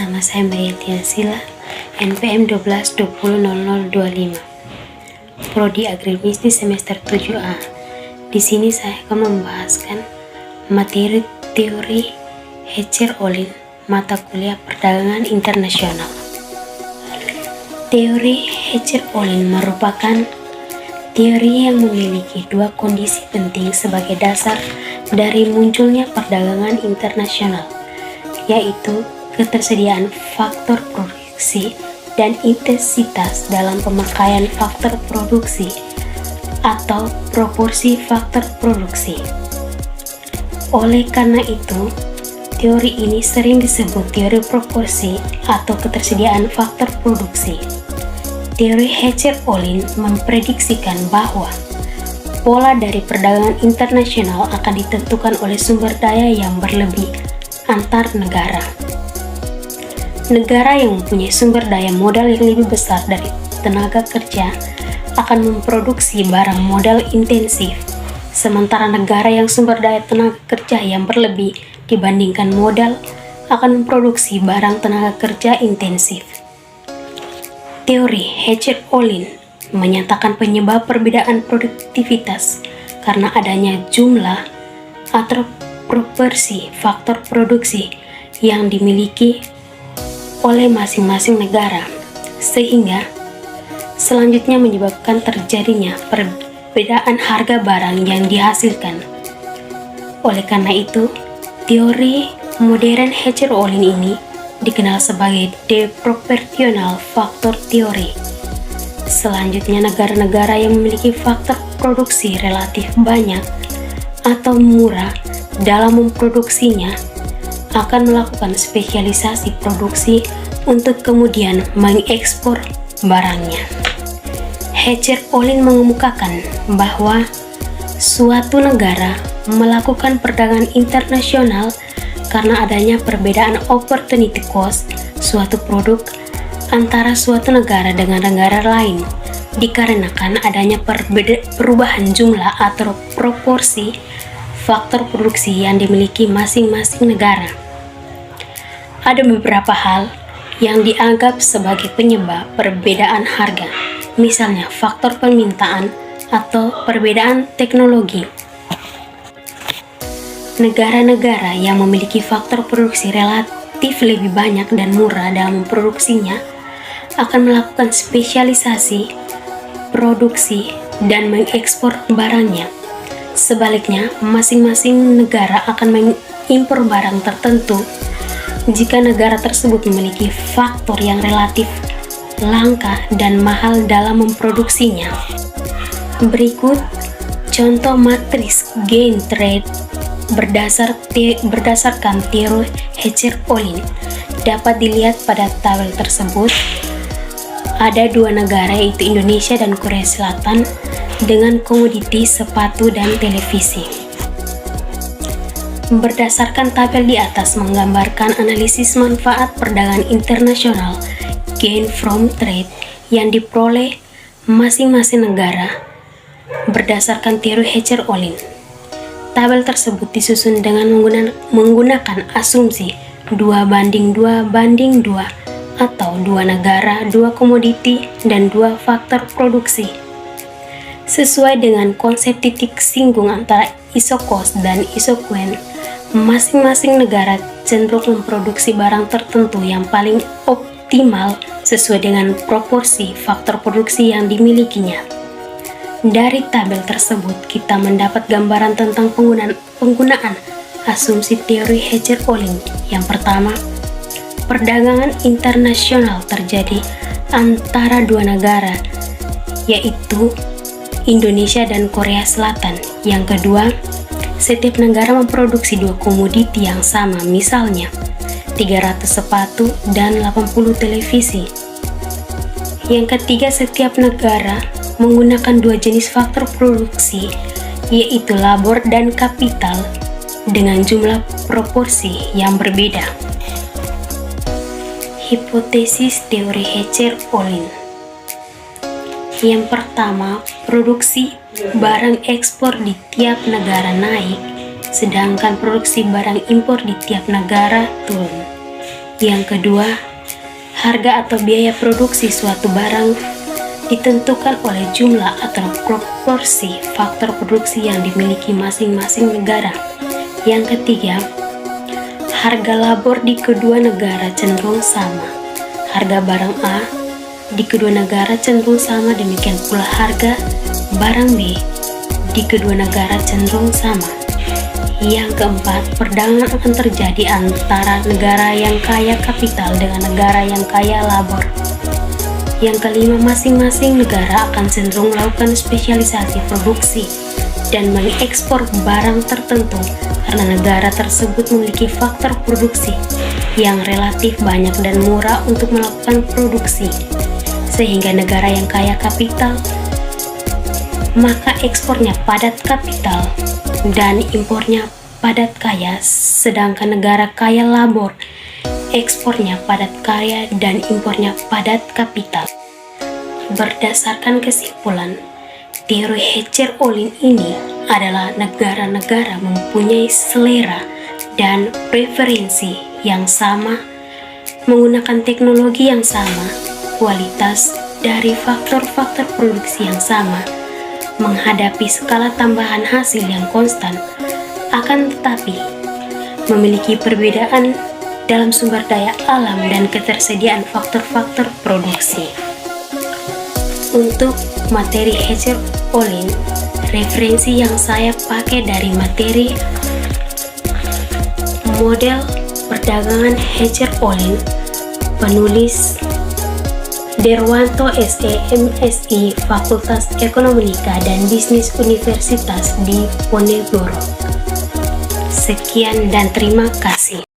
nama saya Mbak Yetian Sila, NPM 12200025, Prodi Agribisnis semester 7A. Di sini saya akan membahaskan materi teori Hecher-Ohlin, mata kuliah perdagangan internasional. Teori Hecher-Ohlin merupakan teori yang memiliki dua kondisi penting sebagai dasar dari munculnya perdagangan internasional, yaitu ketersediaan faktor produksi dan intensitas dalam pemakaian faktor produksi atau proporsi faktor produksi. Oleh karena itu, teori ini sering disebut teori proporsi atau ketersediaan faktor produksi. Teori Hecher-Ohlin memprediksikan bahwa pola dari perdagangan internasional akan ditentukan oleh sumber daya yang berlebih antar negara. Negara yang mempunyai sumber daya modal yang lebih besar dari tenaga kerja akan memproduksi barang modal intensif, sementara negara yang sumber daya tenaga kerja yang berlebih dibandingkan modal akan memproduksi barang tenaga kerja intensif. Teori Hecher-Ohlin menyatakan penyebab perbedaan produktivitas karena adanya jumlah atau proporsi faktor produksi yang dimiliki oleh masing-masing negara, sehingga selanjutnya menyebabkan terjadinya perbedaan harga barang yang dihasilkan. Oleh karena itu, teori modern Hecher-Ohlin ini dikenal sebagai deproportional factor theory. Selanjutnya, negara-negara yang memiliki faktor produksi relatif banyak atau murah dalam memproduksinya akan melakukan spesialisasi produksi untuk kemudian mengekspor barangnya. Hecher-Ohlin mengemukakan bahwa suatu negara melakukan perdagangan internasional karena adanya perbedaan opportunity cost suatu produk antara suatu negara dengan negara lain, dikarenakan adanya perubahan jumlah atau proporsi faktor produksi yang dimiliki masing-masing negara. Ada beberapa hal yang dianggap sebagai penyebab perbedaan harga, misalnya faktor permintaan atau perbedaan teknologi. Negara-negara yang memiliki faktor produksi relatif lebih banyak dan murah dalam memproduksinya akan melakukan spesialisasi produksi dan mengekspor barangnya. Sebaliknya, masing-masing negara akan mengimpor barang tertentu jika negara tersebut memiliki faktor yang relatif langka dan mahal dalam memproduksinya. Berikut contoh matriks gain trade berdasarkan teori Hecher-Ohlin dapat dilihat pada tabel tersebut. Ada dua negara, yaitu Indonesia dan Korea Selatan, dengan komoditi sepatu dan televisi. Berdasarkan tabel di atas menggambarkan analisis manfaat perdagangan internasional gain from trade yang diperoleh masing-masing negara berdasarkan teori Hecher-Ohlin. Tabel tersebut disusun dengan menggunakan asumsi 2:2 atau 2 negara, 2 komoditi, dan 2 faktor produksi. Sesuai dengan konsep titik singgung antara iso-cost dan iso-quant, masing-masing negara cenderung memproduksi barang tertentu yang paling optimal sesuai dengan proporsi faktor produksi yang dimilikinya. Dari tabel tersebut, kita mendapat gambaran tentang penggunaan asumsi teori Hecher-Ohlin. Yang pertama, perdagangan internasional terjadi antara dua negara, yaitu Indonesia dan Korea Selatan. Yang kedua, setiap negara memproduksi 2 komoditi yang sama, misalnya 300 sepatu dan 80 televisi. Yang ketiga, setiap negara menggunakan 2 jenis faktor produksi, yaitu labor dan kapital, dengan jumlah proporsi yang berbeda. Hipotesis teori Hecher-Ohlin. Yang pertama, produksi barang ekspor di tiap negara naik, sedangkan produksi barang impor di tiap negara turun. Yang kedua, harga atau biaya produksi suatu barang ditentukan oleh jumlah atau proporsi faktor produksi yang dimiliki masing-masing negara. Yang ketiga, harga labor di kedua negara cenderung sama. Harga barang A di kedua negara cenderung sama, demikian pula harga barang B di kedua negara cenderung sama. Yang keempat, perdagangan akan terjadi antara negara yang kaya kapital dengan negara yang kaya labor. Yang kelima, masing-masing negara akan cenderung melakukan spesialisasi produksi dan mengekspor barang tertentu karena negara tersebut memiliki faktor produksi yang relatif banyak dan murah untuk melakukan produksi. Sehingga negara yang kaya kapital, maka ekspornya padat kapital dan impornya padat kaya, sedangkan negara kaya labor, ekspornya padat kaya dan impornya padat kapital. Berdasarkan kesimpulan, teori Heger-Ohlin ini adalah negara-negara mempunyai selera dan preferensi yang sama, menggunakan teknologi yang sama, kualitas dari faktor-faktor produksi yang sama, menghadapi skala tambahan hasil yang konstan, akan tetapi memiliki perbedaan dalam sumber daya alam dan ketersediaan faktor-faktor produksi. Untuk materi Heger-Ohlin, referensi yang saya pakai dari materi model perdagangan Heger-Ohlin, penulis Derwanto SE MSI Fakultas Ekonomika dan Bisnis Universitas di Ponegoro. Sekian dan terima kasih.